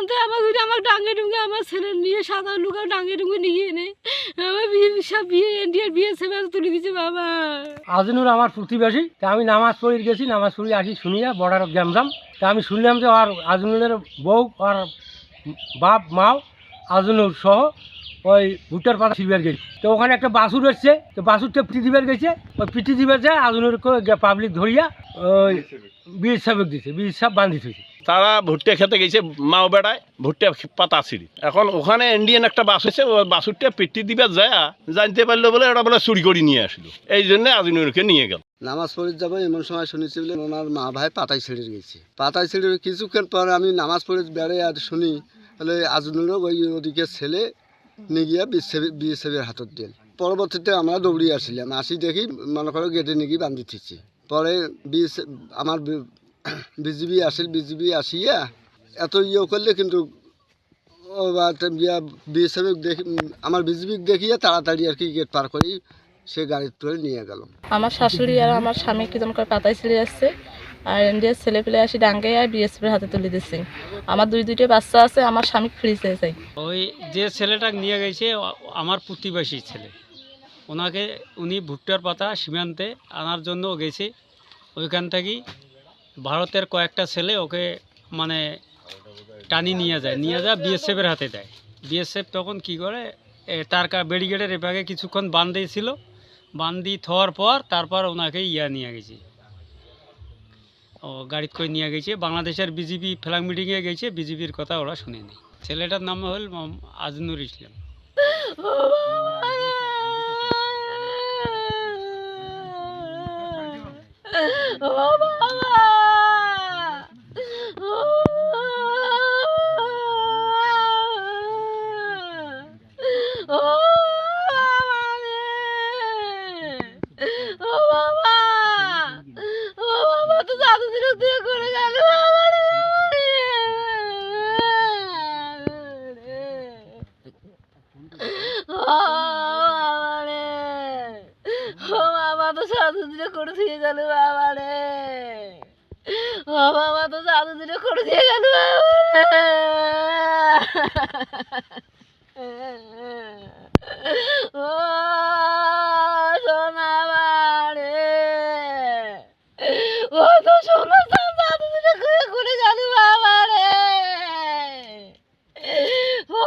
থেকে আমার ডাঙ্গে ডুঙ্গে আমার ছেলে নিয়ে সাদা লুকা ডাঙ্গে ডুঙ্গে নিয়ে এনে আমার বিয়ে ইন্ডিয়ার বিয়ে সেবা তুলে দিচ্ছে বাবা। আজিনুর আমার প্রতিবেশী, তা আমি নামাজ পড়ে গেছি, নামাজ পড়ে আসি শুনিয়া বর্ডার অফ গ্যামজাম। তা আমি শুনলাম যে আর আজিনুরের বউ আর বাপ মাও আজিনুর সহ ওই ভুট্টার পাতা ছিড়বার গেছে। তো ওখানে একটা বাসুর এসছে, তো বাসুরটা পিটি দিবার গেছে, ওই পিটি দিবার যায় আজিনুরকে পাবলিক ধরিয়া ওই বিএস সাহেব দিছে, বিএস সাহেব বান্ধি থইছে। তারা ভুট্টা খেতে গেছে মাও বেড়ায়, ভুট্টা পাতা ছিঁড়ি। এখন ওখানে ইন্ডিয়ান একটা বাস হয়েছে, ওই বাসুরটা পেটি দিবার যায় জানতে পারলো বলে ওরা বলে চুরি করে নিয়ে আসলো, এই জন্য আজিনুরকে নিয়ে গেল। নামাজ পড়ে যাবো এমন সময় শুনেছি বলে ওনার মা ভাই পাতায় ছিঁড়ে গেছে। পাতায় ছিঁড়ে কিছুক্ষণ পর আমি নামাজ পড়ে বেড়ে আর শুনি তাহলে আজিনুরও ওই ওদিকে ছেলে নিয়ে গিয়ে বিএসএফের হাতত দিল। পরবর্তীতে আমরা দৌড়িয়ে আসছিলাম, আসি দেখি মনে করো গেটে নিয়ে গিয়ে বান্ধি দিচ্ছি। পরে আমার বিজিবি আসিয়া এত ইয়ে করলে, কিন্তু বিএসএফ দেখি আমার বিজিবি দেখিয়ে তাড়াতাড়ি আর কি গেট পার করি সে গাড়ি তুলে নিয়ে গেল। আমার শাশুড়ি আর আমার স্বামী কি যেন করে পাতায় ছিঁড়ে আসছে, আর ইন্ডিয়ার ছেলে পেলে আসি ডাঙ্গে আর বিএসএফের হাতে তুলে দিচ্ছে। আমার দুইটা বাচ্চা আছে, আমার স্বামী ফ্রি চাই। ওই যে ছেলেটা নিয়ে গেছে আমার প্রতিবেশী ছেলে, উনি ভুট্টার পাতা সীমান্তে আনার জন্য গেছে। ওইখান থেকেই ভারতের কয়েকটা ছেলে ওকে মানে টানি নিয়ে যায় বিএসএফের হাতে দেয়। বিএসএফ তখন কি করে, তার ব্যারিকেডের এপাকে কিছুক্ষণ বান্ধিয়েছিল, বান্ধি থার পর তারপর ওনাকে নিয়ে গেছে, ও গাড়িতে করে নিয়ে গেছে। বাংলাদেশের বিজিবি ফ্ল্যাগ মিটিংয়ে গেছে, বিজিবির কথা ওরা শুনেনি। ছেলেটার নাম হল আজিনুর ইসলাম। সাধু দিলে করে দিয়ে গেল বাবা রে, ও বাবা তো সাধু দিলে করে দিয়ে গেল ও সোনা বাড়ে, ও তো সোনা সাধু দিলে করে গেল বাবা রে, ও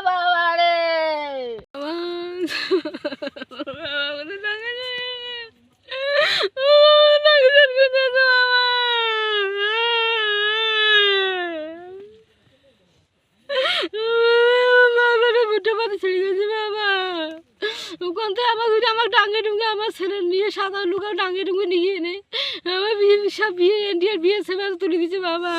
বাবা রে। আমার ডাঙ্গে ডুঙ্গে আমার ছেলে নিয়ে সাদা লুকা ডাঙ্গে ডুঙ্গে নিয়ে এনে আমার বিয়ে ইন্ডিয়ার বিয়ে সেবা তুলে দিচ্ছে বাবা।